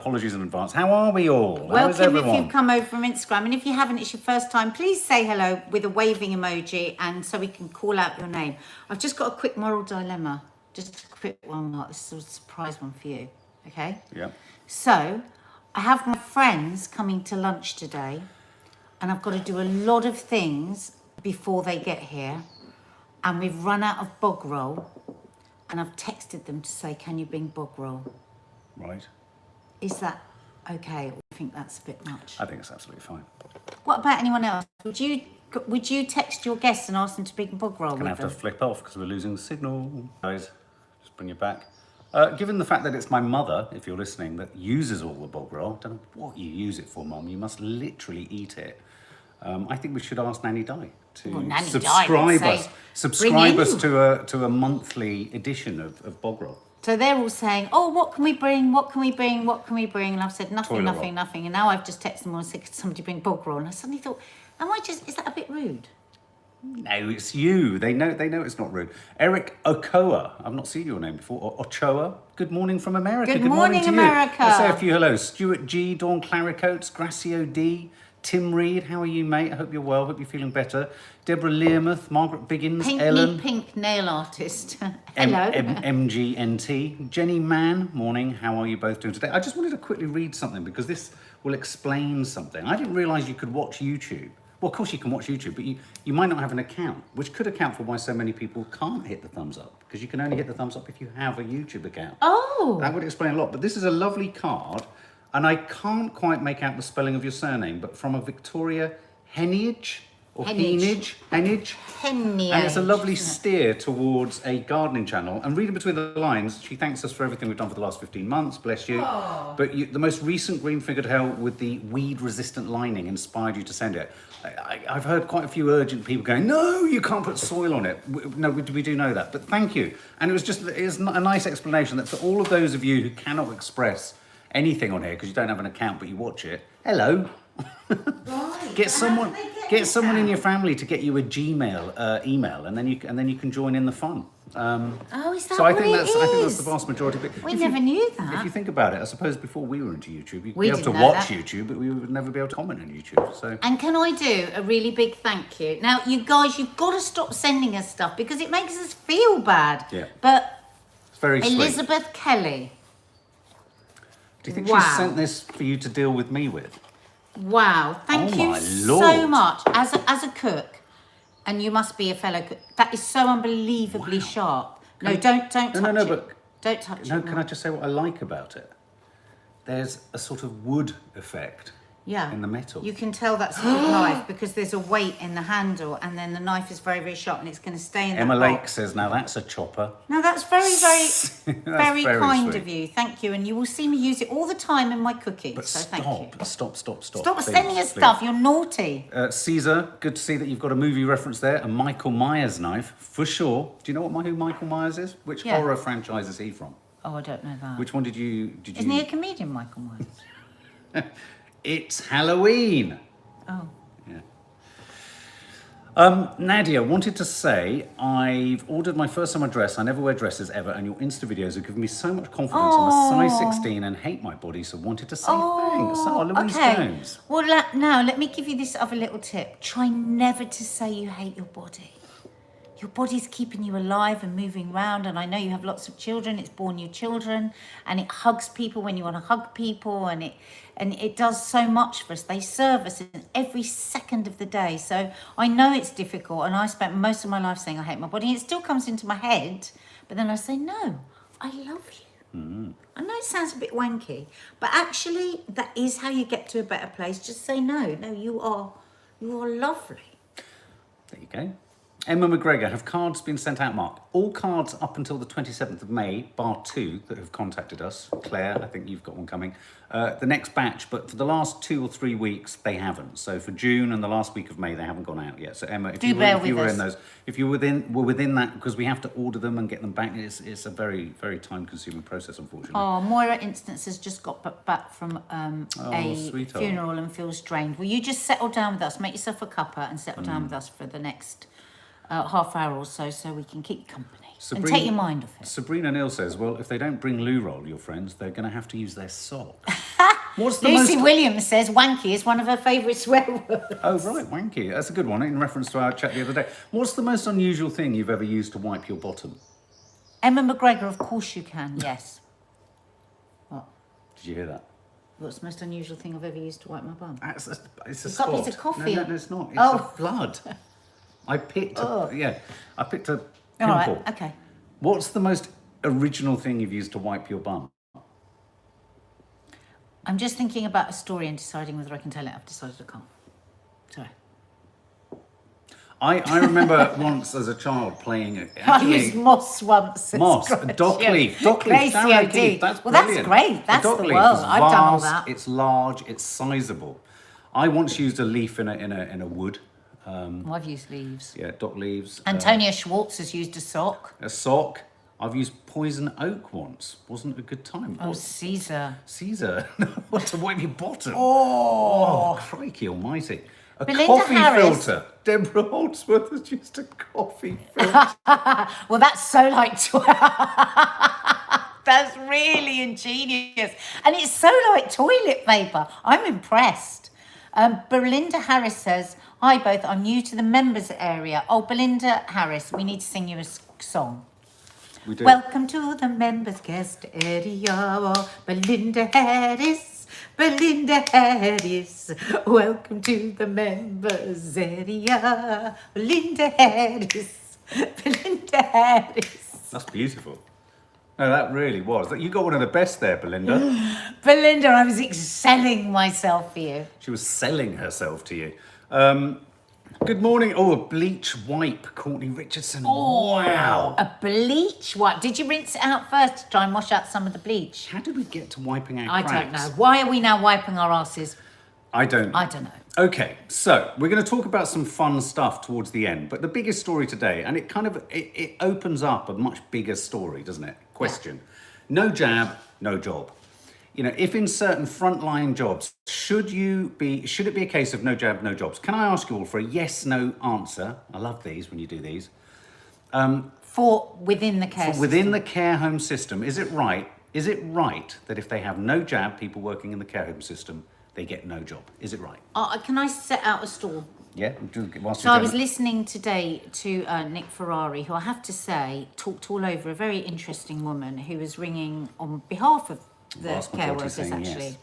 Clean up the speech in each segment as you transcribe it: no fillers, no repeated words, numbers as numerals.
Apologies in advance. How are we all? Welcome if you've come over from Instagram. And if you haven't, it's your first time, please say hello with a waving emoji and so we can call out your name. I've just got a quick moral dilemma. Just a quick one, Mark. This is a surprise one for you. Okay? Yeah. So, I have my friends coming to lunch today and I've got to do a lot of things before they get here. And we've run out of bog roll and I've texted them to say, can you bring bog roll? Right. Is that okay, or do you think that's a bit much? I think it's absolutely fine. What about anyone else? Would you text your guests and ask them to bring bog roll with them? Gonna have to flip off because we're losing the signal. Guys, just bring it back. Given the fact that it's my mother, if you're listening, that uses all the bog roll, I don't know what you use it for, Mum. You must literally eat it. I think we should ask Nanny Di to subscribe us to a monthly edition of bog roll. So they're all saying, oh, what can we bring? What can we bring? What can we bring? And I've said nothing. And now I've just texted them all and said, could somebody bring bog roll? And I suddenly thought, is that a bit rude? No, it's you. They know it's not rude. Eric Ochoa, I've not seen your name before. Or Ochoa, good morning from America. Good morning to America. You. Let's say a few hellos. Stuart G, Dawn Claricoats, Gracio D, Tim Reed, how are you, mate? I hope you're well. Hope you're feeling better. Deborah Learmouth, Margaret Biggins, Ellen. Pink nail artist. Hello. MGNT. Jenny Mann, morning. How are you both doing today? I just wanted to quickly read something because this will explain something. I didn't realise you could watch YouTube. Well, of course you can watch YouTube, but you might not have an account, which could account for why so many people can't hit the thumbs up, because you can only hit the thumbs up if you have a YouTube account. Oh. That would explain a lot. But this is a lovely card. And I can't quite make out the spelling of your surname, but from a Victoria Henage or Henage. And it's a lovely steer towards a gardening channel. And reading between the lines, she thanks us for everything we've done for the last 15 months, bless you. Oh. But the most recent green figured hell with the weed-resistant lining inspired you to send it. I've heard quite a few urgent people going, no, you can't put soil on it. No, we do know that, but thank you. And it was a nice explanation that for all of those of you who cannot express anything on here because you don't have an account but you watch it, hello. Right. Get someone in your family to get you a Gmail email, and then you can join in the fun. Is that so I think that's the vast majority of it. We never knew that. If you think about it, I suppose before we were into YouTube, you'd be able to watch YouTube, but we would never be able to comment on YouTube. So. And can I do a really big thank you? Now, you guys, you've got to stop sending us stuff because it makes us feel bad. Yeah. But it's very sweet. Elizabeth Kelly. Do you think she sent this for you to deal with me with? Wow, thank you so much. As a cook, and you must be a fellow cook, that is so unbelievably sharp. No, don't touch it. Don't touch it. No, can I just say what I like about it? There's a sort of wood effect. Yeah. In the metal. You can tell that's a good knife because there's a weight in the handle and then the knife is very, very sharp and it's going to stay in Emma that Lake box. Says, now that's a chopper. No, that's very, very, very kind sweet of you. Thank you. And you will see me use it all the time in my cooking. But so thank you. Stop. Stop sending us stuff. You're naughty. Caesar, good to see that you've got a movie reference there. A Michael Myers knife, for sure. Do you know who Michael Myers is? Which horror franchise is he from? Oh, I don't know that. Which one did you... Isn't he a comedian, Michael Myers? It's Halloween. Oh. Yeah. Nadia wanted to say, I've ordered my first summer dress. I never wear dresses ever, and your Insta videos have given me so much confidence. I'm a size 16 and hate my body, so wanted to say thanks. Oh, Louise Jones. Well, now let me give you this other little tip. Try never to say you hate your body. Your body's keeping you alive and moving around, and I know you have lots of children. It's born you children, and it hugs people when you want to hug people, and it does so much for us. They serve us in every second of the day. So I know it's difficult, and I spent most of my life saying I hate my body. And it still comes into my head, but then I say, no, I love you. Mm. I know it sounds a bit wanky, but actually that is how you get to a better place. Just say no. No, you are lovely. There you go. Emma McGregor, have cards been sent out, Mark? All cards up until the 27th of May, bar 2 that have contacted us. Claire, I think you've got one coming. The next batch, but for the last 2 or 3 weeks, they haven't. So for June and the last week of May, they haven't gone out yet. So Emma, if you were within that, because we have to order them and get them back, it's a very, very time-consuming process, unfortunately. Oh, Moira Instance has just got back from a sweetheart. funeral and feels drained. Will you just settle down with us, make yourself a cuppa and settle down with us for the next half hour or so we can keep company. and take your mind off it. Sabrina Neal says, well, if they don't bring loo roll, your friends, they're going to have to use their sock. What's the Lucy most... Williams says wanky is one of her favourite swear words. Oh, right, wanky. That's a good one in reference to our chat the other day. What's the most unusual thing you've ever used to wipe your bottom? Emma McGregor, of course you can, yes. What? Did you hear that? What's the most unusual thing I've ever used to wipe my bum? It's a It's got spot. bits of coffee. No, it's not. It's Oh. blood. I picked a pimple. All right, okay. What's the most original thing you've used to wipe your bum? I'm just thinking about a story and deciding whether I can tell it. I've decided I can't. Sorry. I remember once as a child playing... I used moss once. Moss, dock leaf. Dock leaf, Gracie, Keith, that's well, that's brilliant. great. That's dock the leaf world. is I've done all vast, that. It's large, it's sizable. I once used a leaf in a wood. Well, I've used leaves. Yeah, dock leaves. Antonia Schwartz has used a sock. A sock. I've used poison oak once. Wasn't a good time. Oh, Caesar. Caesar. What, to wipe your bottom? Oh. Crikey almighty. A Belinda coffee Harris. filter. Deborah Holdsworth has used a coffee filter. Well, that's so like... That's really ingenious. And it's so like toilet paper. I'm impressed. Belinda Harris says, hi both, I'm new to the members area. Oh, Belinda Harris, we need to sing you a song. We do. Welcome to the members guest area. Belinda Harris, Belinda Harris. Welcome to the members area. Belinda Harris, Belinda Harris. That's beautiful. No, that really was. You got one of the best there, Belinda. Belinda, I was excelling myself for you. She was selling herself to you. Good morning. Oh, a bleach wipe, Courtney Richardson. Oh, wow. A bleach wipe. Did you rinse it out first to try and wash out some of the bleach? How did we get to wiping our I cracks? don't know. Why are we now wiping our asses? I don't know. Okay, so we're going to talk about some fun stuff towards the end, but the biggest story today, and it opens up a much bigger story, doesn't it? Question. No jab, no job. You know, if in certain frontline jobs, should it be a case of no jab, no jobs? Can I ask you all for a yes, no answer? I love these when you do these. For within the care system. Within the care home system, is it right that if they have no jab, people working in the care home system, they get no job? Is it right? Can I set out a stall? Yeah. So I was listening today to Nick Ferrari, who I have to say talked all over, a very interesting woman who was ringing on behalf of the care workers, actually. Yes.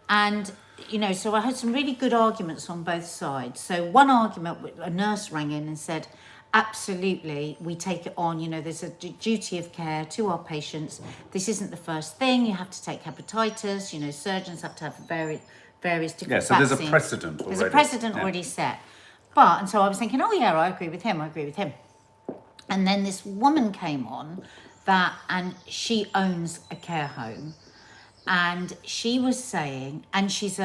And, you know, so I had some really good arguments on both sides. So one argument, a nurse rang in and said, absolutely, we take it on. You know, there's a duty of care to our patients. This isn't the first thing. You have to take hepatitis. You know, surgeons have to have various different Yeah, so vaccines. there's a precedent already. There's a precedent already set. And so I was thinking, oh yeah, I agree with him. And then this woman came on and she owns a care home. And she was saying, and she's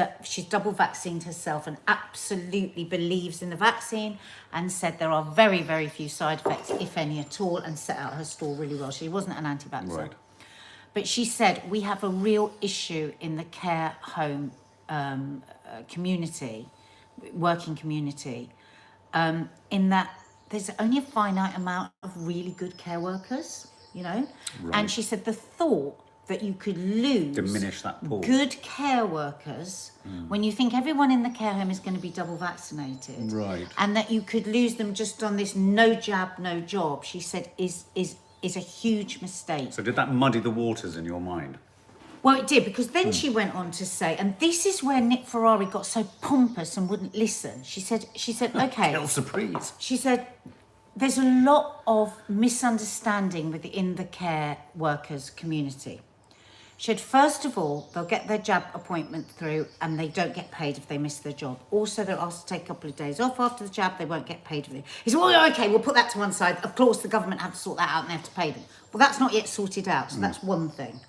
double vaccinated herself and absolutely believes in the vaccine, and said there are very, very few side effects, if any at all, and set out her stall really well. She wasn't an anti-vaxxer. Right. But she said, we have a real issue in the care home community, working community, in that there's only a finite amount of really good care workers, you know? Right. And she said the thought that you could diminish that pool. Good care workers when you think everyone in the care home is going to be double vaccinated, right? And that you could lose them just on this no jab, no job. She said is a huge mistake. So did that muddy the waters in your mind? Well, it did, because then she went on to say, and this is where Nick Ferrari got so pompous and wouldn't listen. She said, okay. Quelle surprise. She said, there's a lot of misunderstanding within the care workers community. She said, first of all, they'll get their jab appointment through and they don't get paid if they miss their job. Also, they're asked to take a couple of days off after the jab, they won't get paid for it. He said, well, okay, we'll put that to one side. Of course, the government have to sort that out and they have to pay them. Well, that's not yet sorted out, so that's one thing.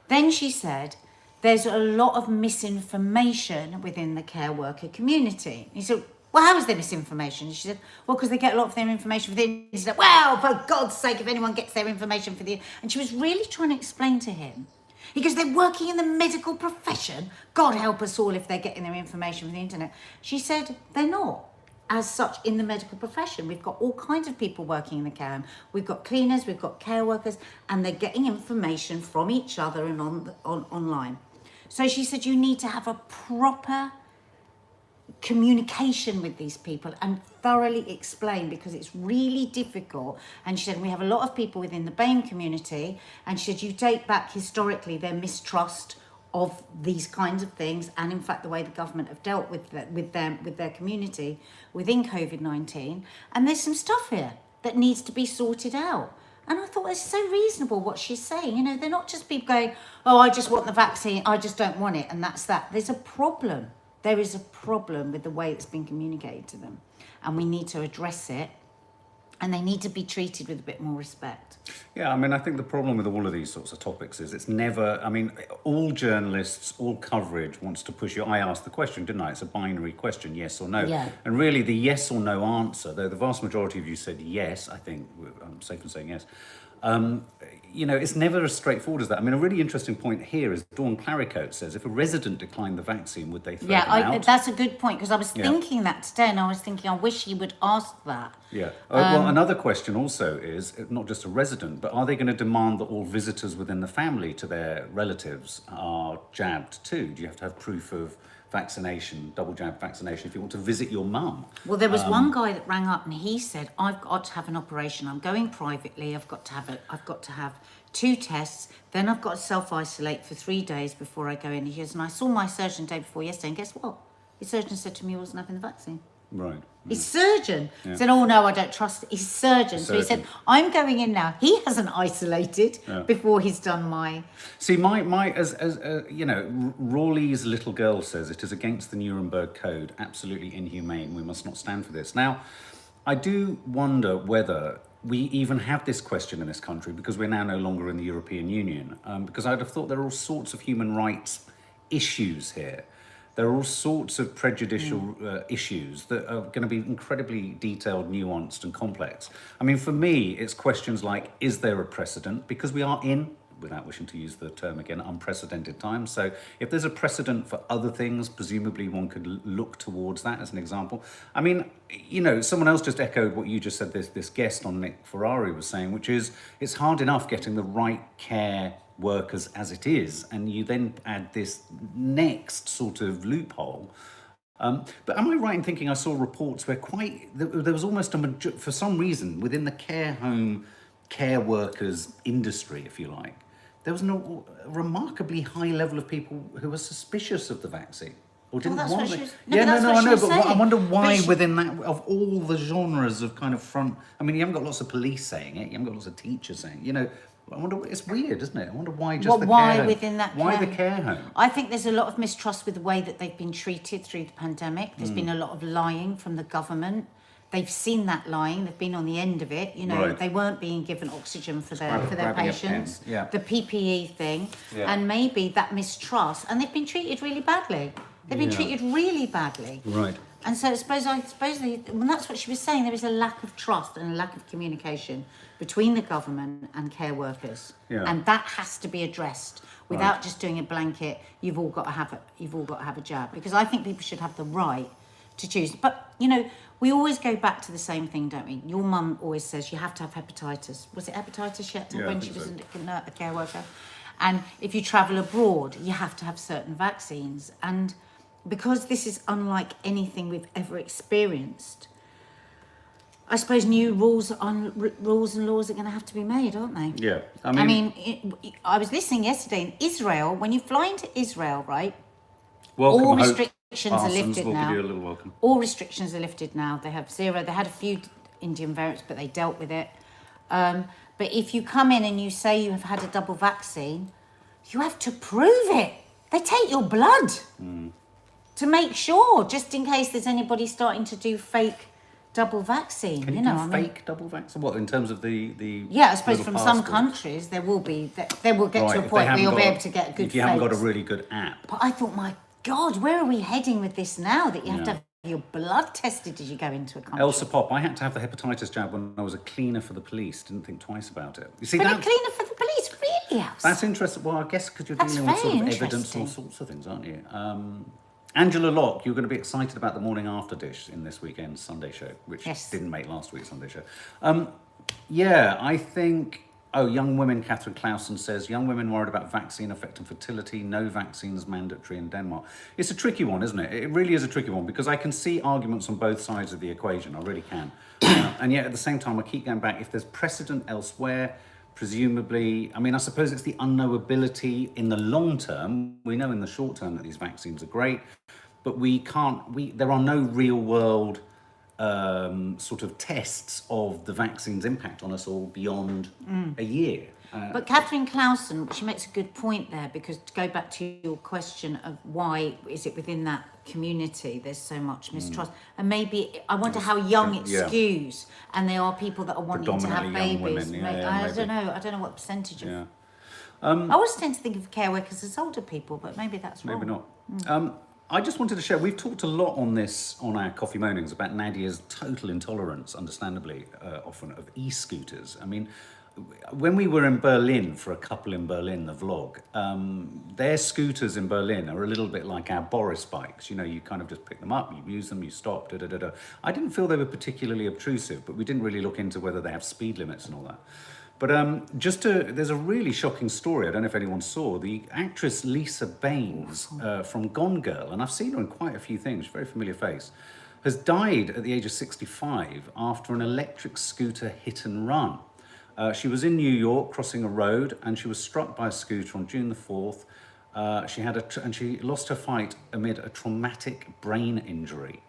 Then she said, there's a lot of misinformation within the care worker community. He said, well, how is there misinformation? She said, well, because they get a lot of their information for the internet. Well, for God's sake, if anyone gets their information for the... And she was really trying to explain to him. He goes, they're working in the medical profession. God help us all if they're getting their information from the internet. She said, they're not. as such in the medical profession. We've got all kinds of people working in the care home. We've got cleaners, we've got care workers, and they're getting information from each other and online. So she said you need to have a proper communication with these people and thoroughly explain, because it's really difficult. And she said we have a lot of people within the BAME community, and she said you date back historically their mistrust of these kinds of things, and in fact the way the government have dealt with their community within COVID-19, and there's some stuff here that needs to be sorted out. And I thought it's so reasonable what she's saying. You know, they're not just people going, oh, I just want the vaccine, I just don't want it, and that's that. There's a problem. There is a problem with the way it's been communicated to them, and we need to address it, and they need to be treated with a bit more respect. Yeah, I mean, I think the problem with all of these sorts of topics is it's never, I mean, all journalists, all coverage wants to push you. I asked the question, didn't I? It's a binary question, yes or no. Yeah. And really the yes or no answer, though the vast majority of you said yes, I think I'm safe in saying yes, you know, it's never as straightforward as that. I mean, a really interesting point here is Dawn Claricote says, if a resident declined the vaccine, would they throw them out? That's a good point, because I was thinking that today, and I was thinking, I wish he would ask that. Yeah. Well, another question also is, not just a resident, but are they going to demand that all visitors within the family to their relatives are jabbed too? Do you have to have proof of vaccination, double jab vaccination, if you want to visit your mum? Well, there was one guy that rang up and he said, I've got to have an operation. I'm going privately. I've got to have 2 tests. Then I've got to self-isolate for 3 days before I go in. He goes, and I saw my surgeon the day before yesterday, and guess what? His surgeon said to me he wasn't having the vaccine. Right. His surgeon said, oh no, I don't trust it. His surgeon. So he said, I'm going in now. He hasn't isolated before he's done my... See, as you know, Rawley's little girl says, it is against the Nuremberg Code, absolutely inhumane. We must not stand for this. Now, I do wonder whether we even have this question in this country, because we're now no longer in the European Union, because I'd have thought there are all sorts of human rights issues here. There are all sorts of prejudicial issues that are going to be incredibly detailed, nuanced and complex. I mean, for me, it's questions like, is there a precedent? Because we are in, without wishing to use the term again, unprecedented times. So if there's a precedent for other things, presumably one could look towards that as an example. I mean, you know, someone else just echoed what you just said, this guest on Nick Ferrari was saying, which is it's hard enough getting the right care workers as it is, and you then add this next sort of loophole. But am I right in thinking I saw reports where there was almost for some reason within the care home care workers industry, if you like, there was a remarkably high level of people who were suspicious of the vaccine or didn't want it. I know, but I wonder why within that, of all the genres of kind of front, I mean, you haven't got lots of police saying it, you haven't got lots of teachers saying it, you know. I wonder, it's weird, isn't it? I wonder why just the care home. Within that why care the care home? I think there's a lot of mistrust with the way that they've been treated through the pandemic. There's been a lot of lying from the government. They've seen that lying. They've been on the end of it. You know, they weren't being given oxygen for their patients. The PPE thing, and maybe that mistrust, and they've been treated really badly. They've been treated really badly. Right. And so I suppose that's what she was saying. There is a lack of trust and a lack of communication between the government and care workers, and that has to be addressed without just doing a blanket. You've all got to have a jab, because I think people should have the right to choose. But you know, we always go back to the same thing, don't we? Your mum always says you have to have hepatitis. Was it hepatitis she had to have when she was a care worker? And if you travel abroad, you have to have certain vaccines. And because this is unlike anything we've ever experienced, I suppose new rules and laws are going to have to be made, aren't they? Yeah. I was listening yesterday in Israel. When you fly into Israel, right? Welcome, all restrictions are lifted will now. give you a little welcome. All restrictions are lifted now. They have 0. They had a few Indian variants, but they dealt with it. But if you come in and you say you have had a double vaccine, you have to prove it. They take your blood to make sure, just in case there's anybody starting to do fake double vaccine. Can you do fake double vaccine? What, in terms of the I suppose from some countries there will be. They will get to a point where you'll be able to get good. If you haven't got a really good app. But I thought, my God, where are we heading with this now? That you have to have your blood tested as you go into a country. Elsa Pop, I had to have the hepatitis jab when I was a cleaner for the police. Didn't think twice about it. You see, but a cleaner for the police, really? That's interesting. Well, I guess because you're dealing with sort of evidence and all sorts of things, aren't you? Angela Locke, you're going to be excited about the morning after dish in this weekend's Sunday show, which Yes. didn't make last week's Sunday show. Yeah, I think. Oh, young women, Catherine Clausen says, young women worried about vaccine affecting fertility, no vaccines mandatory in Denmark. It's a tricky one, isn't it? It really is a tricky one because I can see arguments on both sides of the equation. I really can. And yet at the same time, I keep going back. If there's precedent elsewhere, presumably, I mean, I suppose it's the unknowability in the long term. We know in the short term that these vaccines are great, but there are no real world sort of tests of the vaccine's impact on us all beyond a year. But Catherine Clausen, she makes a good point there, because to go back to your question of why is it within that community there's so much mistrust, and maybe I wonder how young it skews, and there are people that are wanting to have Predominantly young babies. women, I don't know what percentage of. Yeah. I always tend to think of care workers as older people, but maybe that's wrong. Maybe not. I just wanted to share, we've talked a lot on this, on our Coffee Moanings, about Nadia's total intolerance, understandably, often, of e-scooters. I mean, when we were in Berlin, for a couple in Berlin, the vlog, their scooters in Berlin are a little bit like our Boris bikes. You know, you kind of just pick them up, you use them, you stop, da-da-da-da. I didn't feel they were particularly obtrusive, but we didn't really look into whether they have speed limits and all that. But there's a really shocking story. I don't know if anyone saw. The actress Lisa Baines from Gone Girl, and I've seen her in quite a few things, very familiar face, has died at the age of 65 after an electric scooter hit and run. She was in New York crossing a road, and she was struck by a scooter on June the 4th. She lost her fight amid a traumatic brain injury.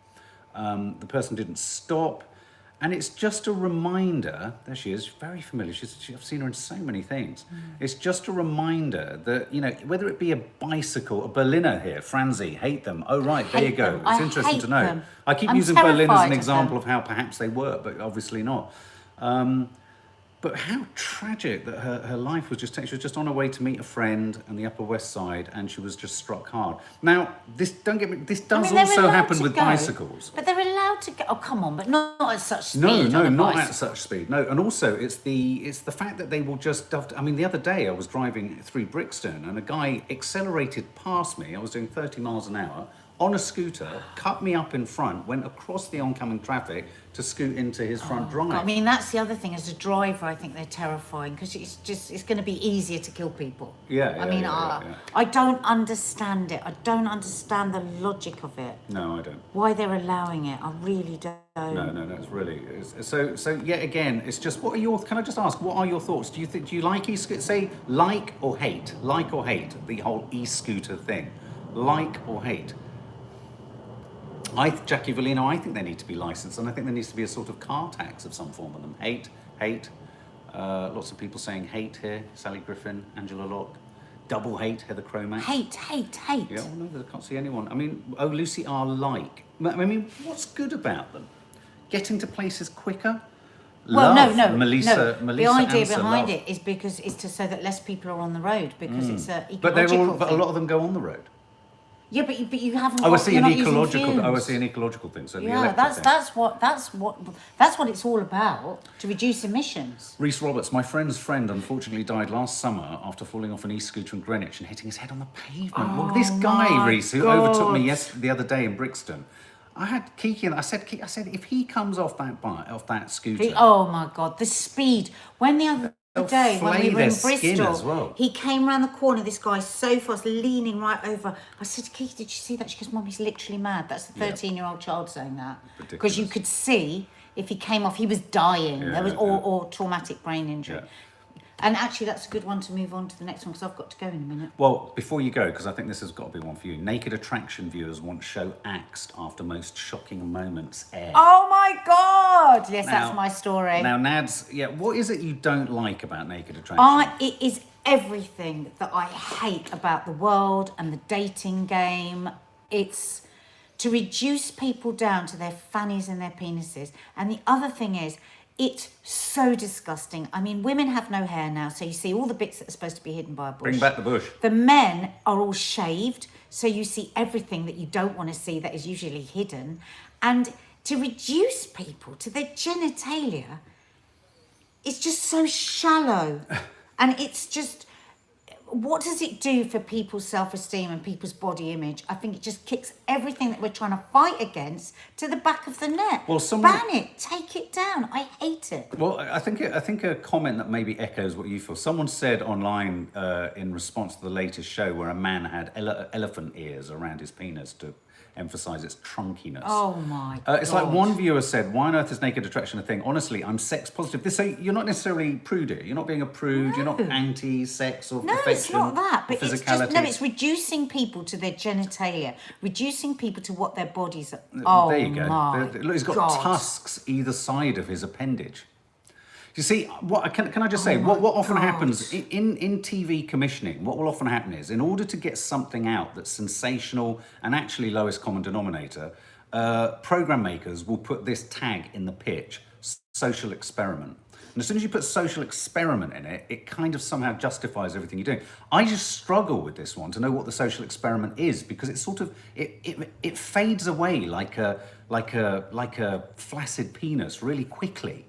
The person didn't stop. And it's just a reminder, there she is, very familiar, I've seen her in so many things. It's just a reminder that, you know, whether it be a bicycle, a Berliner here, Franzi, hate them. Oh, right, there you go. It's interesting to know. I keep using Berlin as an example of how perhaps they work, but obviously not. But how tragic that her life was just taken. She was just on her way to meet a friend in the Upper West Side, and she was just struck hard. Now, this does also happen with bicycles. But they're allowed to go. Oh, come on, but not at such speed. No, not at such speed. No, and also it's the fact that they will just. I mean, the other day I was driving through Brixton, and a guy accelerated past me. I was doing 30 miles an hour on a scooter, cut me up in front, went across the oncoming traffic to scoot into his front drive. I mean, that's the other thing. As a driver, I think they're terrifying, because it's going to be easier to kill people. I don't understand it. I don't understand the logic of it. No, I don't. Why they're allowing it, I really don't. No, it's really so. Yet again, it's just. Can I just ask? What are your thoughts? Do you like e-scooter? Say like or hate the whole e-scooter thing. Like or hate? Jackie Vellino, I think they need to be licensed, and I think there needs to be a sort of car tax of some form on them. Hate. Lots of people saying hate here. Sally Griffin, Angela Locke. Double hate, Heather Cromack. Hate. Yeah, well, no, I can't see anyone. I mean, Lucy R. Like. I mean, what's good about them? Getting to places quicker? Well, no. Melissa the idea Anser, behind it is because it's so that less people are on the road, because it's a but ecological but a lot of them go on the road. Yeah, but you haven't. I see an ecological thing. So that's what it's all about, to reduce emissions. Rhys Roberts, my friend's friend, unfortunately died last summer after falling off an e-scooter in Greenwich and hitting his head on the pavement. Well, this guy, Rhys, who overtook me the other day in Brixton. I had Kiki, and I said, if he comes off that scooter. Oh my God, the speed! When the other day when we were in Bristol, well. He came around the corner, this guy so fast, leaning right over. I said, Kiki, did you see that? She goes, Mum, he's literally mad. That's the 13-year-old child saying that. Because you could see if he came off, he was dying. There was or traumatic brain injury. Yeah. And actually, that's a good one to move on to the next one, because I've got to go in a minute. Well, before you go, because I think this has got to be one for you. Naked Attraction viewers want show axed after most shocking moments air. Oh my God! Yes, that's my story. Now, Nads, what is it you don't like about Naked Attraction? It is everything that I hate about the world and the dating game. It's to reduce people down to their fannies and their penises. And the other thing is, it's so disgusting. I mean, women have no hair now, so you see all the bits that are supposed to be hidden by a bush. Bring back the bush. The men are all shaved, so you see everything that you don't want to see that is usually hidden. And to reduce people to their genitalia, it's just so shallow. And it's just... what does it do for people's self-esteem and people's body image? I think it just kicks everything that we're trying to fight against to the back of the net. Well, ban it, take it down. I hate it. Well, I think a comment that maybe echoes what you feel. Someone said online in response to the latest show where a man had elephant ears around his penis to emphasize its trunkiness. Oh my God. It's like one viewer said, why on earth is naked attraction a thing? Honestly, I'm sex positive. So you're not necessarily prude. You're not being a prude. No. You're not anti-sex or No, perfection. it's not that. But or it's physicality. just, no, it's reducing people to their genitalia, reducing people to what their bodies are. Oh, there you go. My Look, he's got God. tusks either side of his appendage. You see, what can I just say? Oh what often God. happens in TV commissioning, what will often happen is, in order to get something out that's sensational and actually lowest common denominator, program makers will put this tag in the pitch: social experiment. And as soon as you put social experiment in it, it kind of somehow justifies everything you're doing. I just struggle with this one to know what the social experiment is, because it's sort of it fades away like a flaccid penis really quickly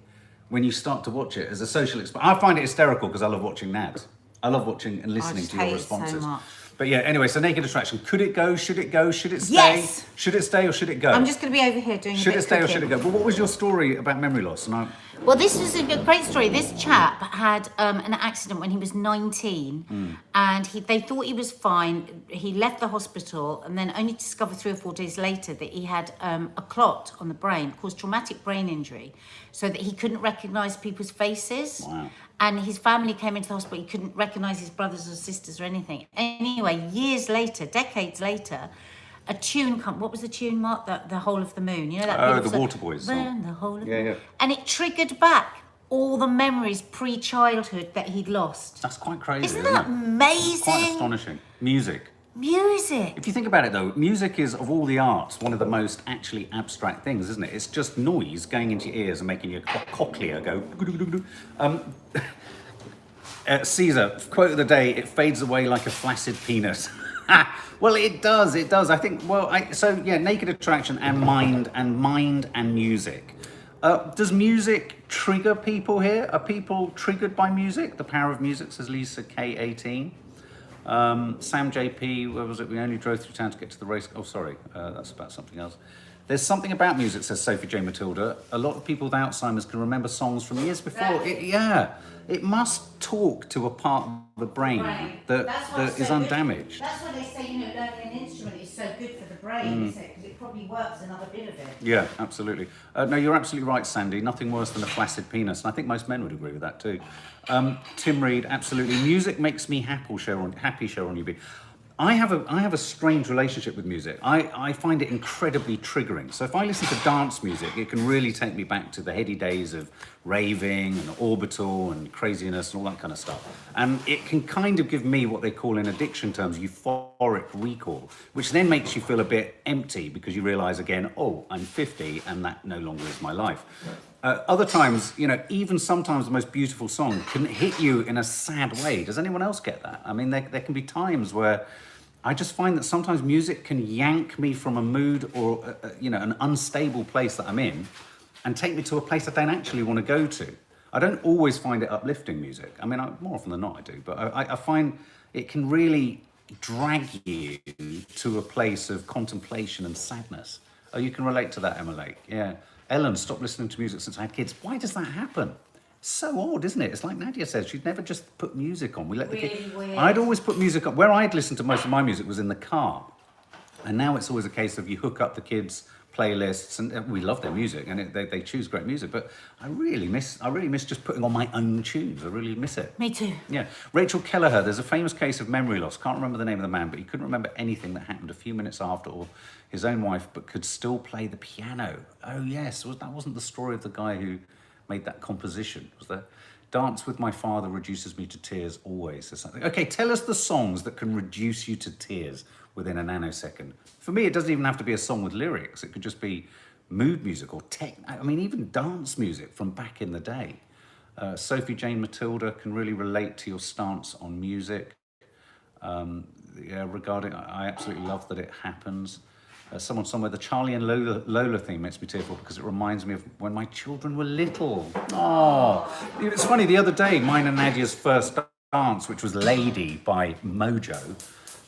when you start to watch it as a social experiment. I find it hysterical because I love watching NADs. I love watching and listening to your responses. So much. But yeah, anyway, so naked attraction. Could it go? Should it go? Should it stay? Yes. Should it stay or should it go? I'm just going to be over here doing Should a bit it stay of or should it cooking. go? Well, what was your story about memory loss? Well, this was a great story. This chap had an accident when he was 19 and they thought he was fine. He left the hospital and then only discovered 3 or 4 days later that he had a clot on the brain, caused traumatic brain injury, so that he couldn't recognise people's faces. Wow. And his family came into the hospital. He couldn't recognise his brothers or sisters or anything. Anyway, years later, decades later, a tune what was the tune, Mark? The Whole of the Moon. You know that? Oh, beautiful the song? Waterboys song. Burn the whole of Yeah, the yeah. And it triggered back all the memories pre-childhood that he'd lost. That's quite crazy. Isn't that it? amazing? Quite astonishing. Music. Music. If you think about it though, music is, of all the arts, one of the most actually abstract things, isn't it? It's just noise going into your ears and making your cochlea go. Caesar, quote of the day: "It fades away like a flaccid penis." Well, it does. It does. I think. Well, so yeah, naked attraction and mind and music. Does music trigger people here? Are people triggered by music? The power of music, says Lisa K18. Sam JP, where was it? We only drove through town to get to the race. Oh, sorry, that's about something else. There's something about music, says Sophie J. Matilda. A lot of people with Alzheimer's can remember songs from years before. It must talk to a part of the brain that is undamaged. That's why they say, learning an instrument is so good for the brain, isn't it? Because it probably works another bit of it. Yeah, absolutely. No, you're absolutely right, Sandy. Nothing worse than a flaccid penis, and I think most men would agree with that too. Tim Reed, absolutely. Music makes me happy, Sharon UB. I have a strange relationship with music. I find it incredibly triggering. So if I listen to dance music, it can really take me back to the heady days of raving and orbital and craziness and all that kind of stuff. And it can kind of give me what they call in addiction terms euphoric recall, which then makes you feel a bit empty because you realise again, oh, I'm 50 and that no longer is my life. Other times, even sometimes the most beautiful song can hit you in a sad way. Does anyone else get that? I mean, there can be times where I just find that sometimes music can yank me from a mood or, an unstable place that I'm in and take me to a place I don't actually want to go to. I don't always find it uplifting music. I mean, more often than not I do, but I find it can really drag you to a place of contemplation and sadness. Oh, you can relate to that, Emma Lake. Yeah. Ellen, stopped listening to music since I had kids. Why does that happen? It's so odd, isn't it? It's like Nadia said, she'd never just put music on. We let the kids. Weird. I'd always put music on. Where I'd listen to most of my music was in the car. And now it's always a case of you hook up the kids' playlists, and we love their music, and they choose great music. But I really miss just putting on my own tunes. I really miss it. Me too. Yeah. Rachel Kelleher, there's a famous case of memory loss. Can't remember the name of the man, but he couldn't remember anything that happened a few minutes after, or his own wife, but could still play the piano. Oh yes, that wasn't the story of the guy who made that composition, was there? Dance with My Father reduces me to tears always, or something. Okay, tell us the songs that can reduce you to tears within a nanosecond. For me, it doesn't even have to be a song with lyrics. It could just be mood music or even dance music from back in the day. Sophie Jane Matilda can really relate to your stance on music. Regarding, I absolutely love that it happens. Someone somewhere, the Charlie and Lola theme makes me tearful because it reminds me of when my children were little. Oh, it's funny, the other day, mine and Nadia's first dance, which was Lady by Mojo,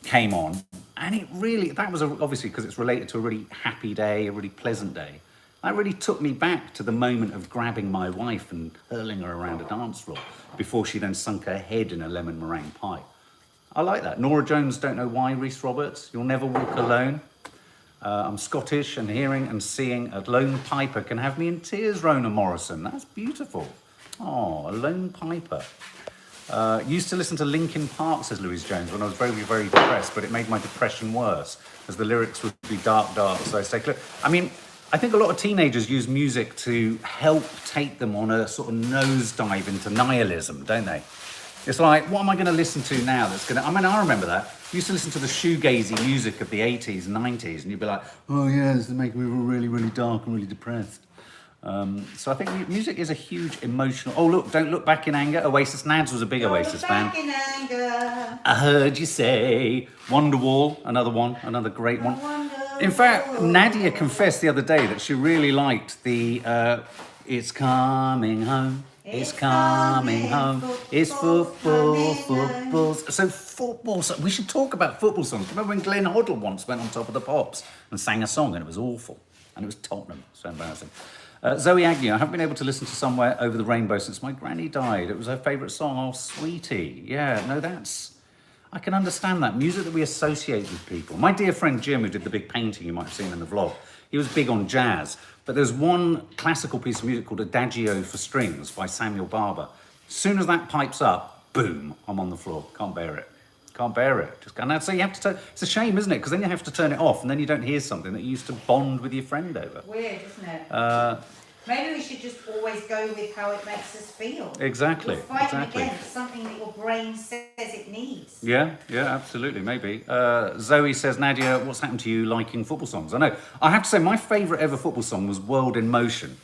came on, and it really, that was obviously because it's related to a really happy day, a really pleasant day. That really took me back to the moment of grabbing my wife and hurling her around a dance floor before she then sunk her head in a lemon meringue pie. I like that. Nora Jones, Don't Know Why, Rhys Roberts, You'll Never Walk Alone. I'm Scottish, and hearing and seeing a lone piper can have me in tears, Rona Morrison. That's beautiful. Oh, a lone piper. Used to listen to Linkin Park, says Louise Jones, when I was very, very depressed, but it made my depression worse, as the lyrics would be dark, so I stay clear. I mean, I think a lot of teenagers use music to help take them on a sort of nosedive into nihilism, don't they? It's like, what am I going to listen to now that's going to... I mean, I remember that. I used to listen to the shoegazy music of the 80s and 90s, and you'd be like, oh yeah, this is making me really, really dark and really depressed. So I think music is a huge emotional... Oh, look, Don't Look Back in Anger. Oasis. Nads was a big Oasis fan. Back in anger. I heard you say. Wonderwall, another one, another great one. In fact, Nadia confessed the other day that she really liked the It's Coming Home. It's coming home. It's football. So football. So we should talk about football songs. Remember when Glenn Hoddle once went on Top of the Pops and sang a song and it was awful, and it was Tottenham. So embarrassing. Zoe Agnew. I haven't been able to listen to Somewhere Over the Rainbow since my granny died. It was her favourite song. Oh, sweetie. Yeah. No, that's. I can understand that music that we associate with people. My dear friend Jim, who did the big painting you might have seen in the vlog, he was big on jazz. But there's one classical piece of music called Adagio for Strings by Samuel Barber. As soon as that pipes up, boom, I'm on the floor. Can't bear it. Can't bear it. Just and so you have to turn. It's a shame, isn't it? Because then you have to turn it off, and then you don't hear something that you used to bond with your friend over. Weird, isn't it? Maybe we should just always go with how it makes us feel. Exactly. You're fighting against something that your brain says it needs. Yeah, absolutely, maybe. Zoe says, Nadia, what's happened to you liking football songs? I know. I have to say, my favourite ever football song was World in Motion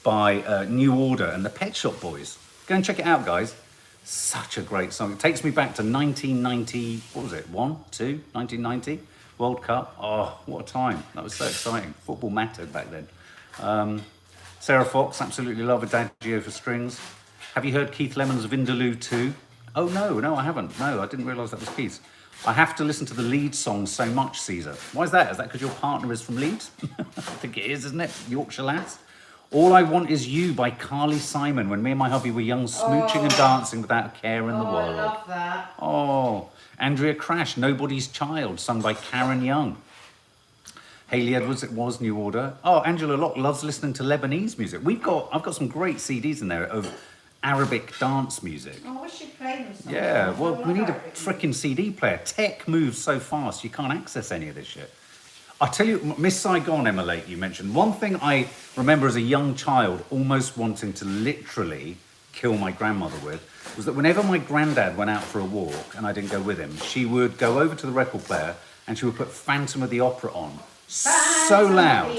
by New Order and the Pet Shop Boys. Go and check it out, guys. Such a great song. It takes me back to 1990, what was it, 1990? World Cup. Oh, what a time. That was so exciting. Football mattered back then. Sarah Fox, absolutely love Adagio for Strings. Have you heard Keith Lemon's Vindaloo 2? Oh, no, I haven't. No, I didn't realise that was Keith. I have to listen to the Leeds song so much, Caesar. Why is that? Is that because your partner is from Leeds? I think it is, isn't it? Yorkshire lass. All I Want Is You by Carly Simon, when me and my hubby were young, smooching and dancing without a care in the world. I love that. Oh, Andrea Crash, Nobody's Child, sung by Karen Young. Hayley Edwards, it was New Order. Oh, Angela Locke loves listening to Lebanese music. I've got some great CDs in there of Arabic dance music. Oh, we should play them sometime. Yeah, well, we need a freaking CD player. Tech moves so fast, you can't access any of this shit. I tell you, Miss Saigon, Emma Lake, you mentioned. One thing I remember as a young child almost wanting to literally kill my grandmother with was that whenever my granddad went out for a walk and I didn't go with him, she would go over to the record player and she would put Phantom of the Opera on. So loud,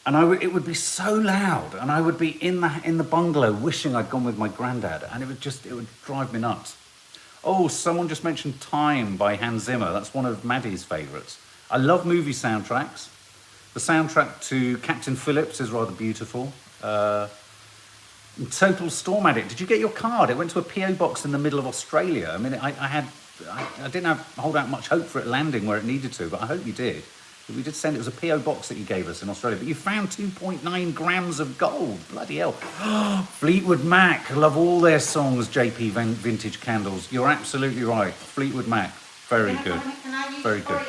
and it would be so loud, and I would be in the bungalow wishing I'd gone with my granddad, and it would drive me nuts. Oh, someone just mentioned Time by Hans Zimmer. That's one of Maddie's favourites. I love movie soundtracks. The soundtrack to Captain Phillips is rather beautiful. Total Storm Addict. Did you get your card? It went to a PO box in the middle of Australia. I mean, I didn't hold out much hope for it landing where it needed to, but I hope you did. We did send it. It was a PO box that you gave us in Australia, but you found 2.9 grams of gold. Bloody hell. Fleetwood Mac. I love all their songs, JP Vintage Candles. You're absolutely right. Fleetwood Mac. Very good. Very good.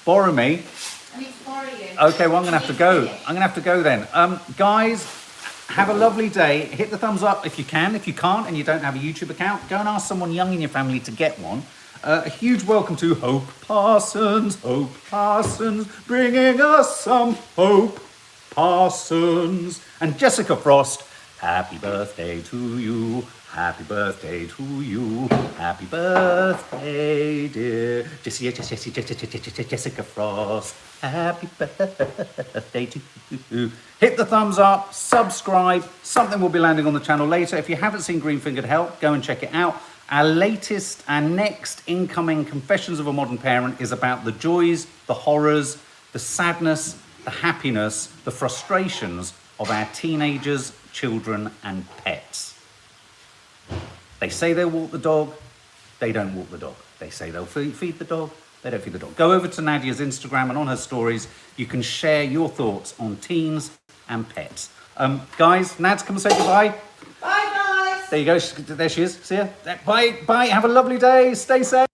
Borrow me? I need to borrow you. Okay, well, I'm going to have to go. I'm going to have to go then. Guys, have a lovely day. Hit the thumbs up if you can. If you can't and you don't have a YouTube account, go and ask someone young in your family to get one. A huge welcome to Hope Parsons, bringing us some Hope Parsons. And Jessica Frost, happy birthday to you, happy birthday to you, happy birthday, dear Jessica Frost, happy birthday to you. Hit the thumbs up, subscribe, something will be landing on the channel later. If you haven't seen Green Fingered Help, go and check it out. Our next incoming Confessions of a Modern Parent is about the joys, the horrors, the sadness, the happiness, the frustrations of our teenagers, children, and pets. They say they'll walk the dog, they don't walk the dog. They say they'll feed the dog, they don't feed the dog. Go over to Nadia's Instagram, and on her stories, you can share your thoughts on teens and pets. Guys, Nads, come and say goodbye. Bye, guys. There you go. There she is. See ya. Bye. Bye. Have a lovely day. Stay safe.